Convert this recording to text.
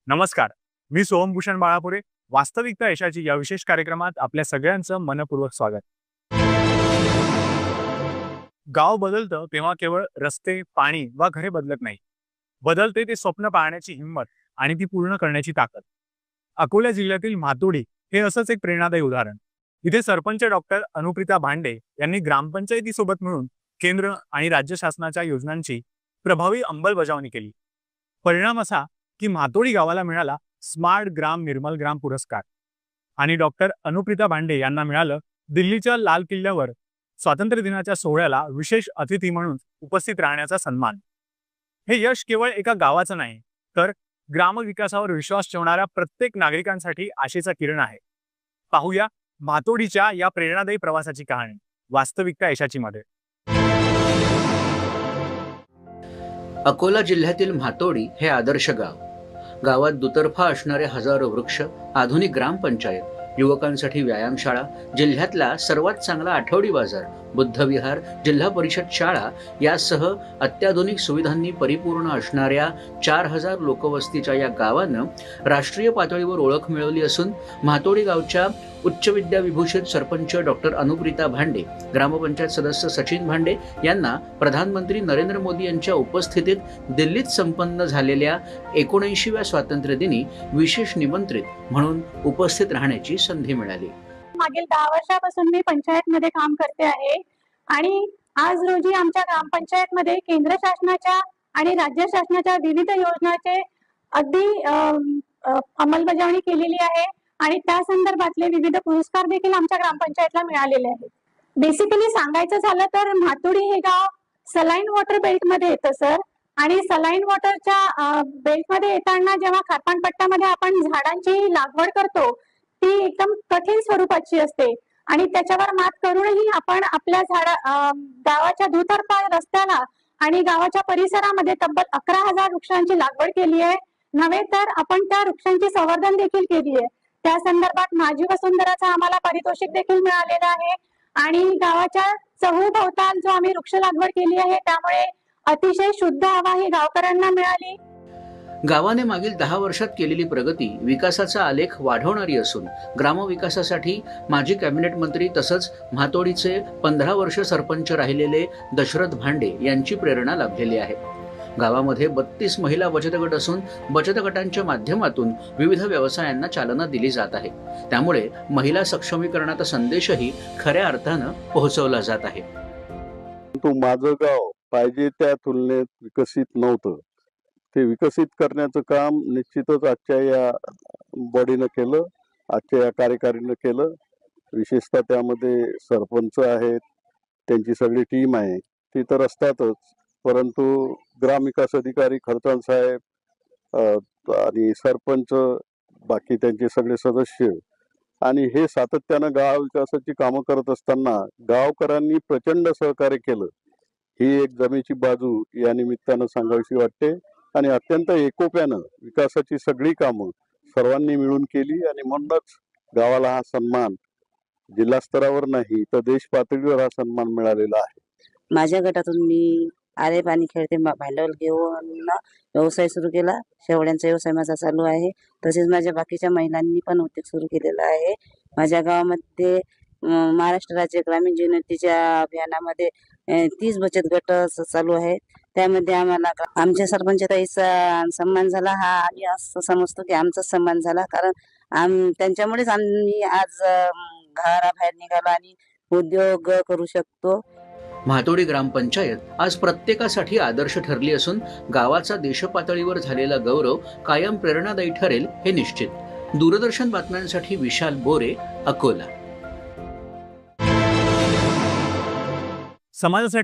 नमस्कार, मी सोहमभूषण बाळापुरे. वास्तविकता यशाची या विशेष कार्यक्रमात आपल्या सगळ्यांचं मनपूर्वक स्वागत. गाव बदलतं तेव्हा केवळ रस्ते, पाणी वा घरे बदलत नाही. बदलते ते स्वप्न पाहण्याची हिंमत आणि ती पूर्ण करण्याची ताकद. अकोला जिल्ह्यातील म्हातोडी हे असंच एक प्रेरणादायी उदाहरण. इथे सरपंच डॉक्टर अनुप्रिता भांडे यांनी ग्रामपंचायतीसोबत मिळून केंद्र आणि राज्य शासनाच्या योजनांची प्रभावी अंमलबजावणी केली. परिणाम असा की म्हातोडी गावाला मिळाला स्मार्ट ग्राम निर्मल ग्राम पुरस्कार आणि डॉक्टर अनुप्रिता भांडे यांना मिळालं दिल्लीच्या लाल किल्ल्यावर स्वातंत्र्य दिनाच्या सोहळ्याला विशेष अतिथी म्हणून उपस्थित राहण्याचा सन्मान. हे यश केवळ एका गावाचं नाही, तर ग्रामविकासावर विश्वास ठेवणाऱ्या प्रत्येक नागरिकांसाठी आशेचा किरण आहे. पाहूया म्हातोडीच्या या प्रेरणादायी प्रवासाची कहाणी वास्तविकता यशाची मध्ये. अकोला जिल्ह्यातील म्हातोडी हे आदर्श गाव. गावात दुतर्फा असणारे हजारो वृक्ष, आधुनिक ग्रामपंचायत, युवकांसाठी व्यायामशाळा, जिल्ह्यातला सर्वात चांगला आठवडी बाजार, बुद्धविहार, जिल्हा परिषद शाळा यासह अत्याधुनिक सुविधांनी परिपूर्ण असणाऱ्या 4000 लोकवस्तीच्या या गावानं राष्ट्रीय पातळीवर ओळख मिळवली असून म्हातोडी गावच्या उच्च विद्याविभूषित सरपंच डॉक्टर अनुप्रिता भांडे, ग्रामपंचायत सदस्य सचिन भांडे यांना प्रधानमंत्री नरेंद्र मोदी यांच्या उपस्थितीत दिल्लीत संपन्न झालेल्या 79व्या स्वातंत्र्य दिनी विशेष निमंत्रित म्हणून उपस्थित राहण्याची संधी मिळाली. मागील 10 वर्षापासून मी पंचायत मध्ये काम करते आहे आणि आज रोजी आमच्या ग्रामपंचायत मध्ये केंद्र शासनाच्या आणि राज्य शासनाच्या विविध योजनांचे अगदी अंमलबजावणी केलेली आहे आणि त्या संदर्भातले विविध पुरस्कार देखील आमच्या ग्रामपंचायतला मिळालेले आहेत. बेसिकली सांगायचं झालं तर म्हातोडी हे गाव सलाईन वॉटर बेल्ट मध्ये येतं सर. आणि सलाईन वॉटरच्या बेल्ट मध्ये येताना जेव्हा खारपानपट्ट्यामध्ये आपण झाडांची लागवड करतो ती एकदम कठीण स्वरूपाची असते आणि त्याच्यावर मात करूनही आपण आपल्या गावाच्या दुतर्फा रस्त्याला आणि गावाच्या परिसरामध्ये तब्बल 11,000 वृक्षांची लागवड केली आहे. नव्हे तर आपण त्या वृक्षांची संवर्धन देखील केली आहे. त्या संदर्भात माझी वसुंधराचा आम्हाला पारितोषिक देखील मिळालेलं आहे आणि गावाच्या चहूभोवताल जो आम्ही वृक्ष लागवड केली आहे त्यामुळे अतिशय शुद्ध हवा ही गावकऱ्यांना मिळाली. गावाने मागील 10 वर्षात केलेली प्रगती विकासाचा आलेख वाढवणारी असून ग्रामविकासासाठी माजी कॅबिनेट मंत्री तसंच म्हातोडीचे 15 वर्ष सरपंच राहिलेले दशरथ भांडे यांची प्रेरणा लाभलेली आहे. गावामध्ये 32 महिला बचत गट असून बचत गटांच्या माध्यमातून विविध व्यवसायांना चालना दिली जात आहे. त्यामुळे महिला सक्षमीकरणाचा संदेशही खऱ्या अर्थानं पोहोचवला जात आहे. माझं गाव पाहिजे त्या तुलनेत विकसित नव्हतं. ते विकसित करण्याचं काम निश्चितच आजच्या या बॉडीनं केलं, आजच्या या कार्यकारीनं केलं. विशेषतः त्यामध्ये सरपंच आहेत, त्यांची सगळी टीम आहे ती तर असतातच, परंतु ग्रामविकास अधिकारी खरतान साहेब आणि सरपंच, बाकी त्यांचे सगळे सदस्य आणि हे सातत्यानं गाव विकासाची कामं करत असताना गावकऱ्यांनी प्रचंड सहकार्य केलं. ही एक जमेची बाजू या निमित्तानं सांगावीशी वाटते आणि अत्यंत एकोप्यानं विकासाची सगळी कामं सर्वांनी मिळून केली आणि म्हणूनच गावाला हा सन्मान जिल्हा स्तरावर नाही तर देश पातळीवर हा सन्मान मिळालेला आहे. माझ्या गटातून मी आरे पाणी खेळते भांडवल घेऊन व्यवसाय सुरू केला. शेवड्यांचा व्यवसाय माझा चालू आहे. तसेच माझ्या बाकीच्या महिलांनी पण उद्योग सुरू केलेला आहे. माझ्या गावामध्ये महाराष्ट्र राज्य ग्रामीण जीवनोन्नतीच्या अभियानामध्ये 30 बचत गट चालू आहेत. त्यामध्ये आम्हाला आमच्या सरपंचताईचा सन्मान झाला. हा आम्ही असं समजतो की आमचा सन्मान झाला, कारण त्यांच्यामुळेच आम्ही आज घराबाहेर निघालो आणि उद्योग करू शकतो. म्हातोडी ग्रामपंचायत आज प्रत्येकासाठी आदर्श ठरली असून गावाचा देशपातळीवर झालेला गौरव कायम प्रेरणादायी ठरेल हे निश्चित. दूरदर्शन बातम्यांसाठी विशाल बोरे, अकोला. समाजासाठी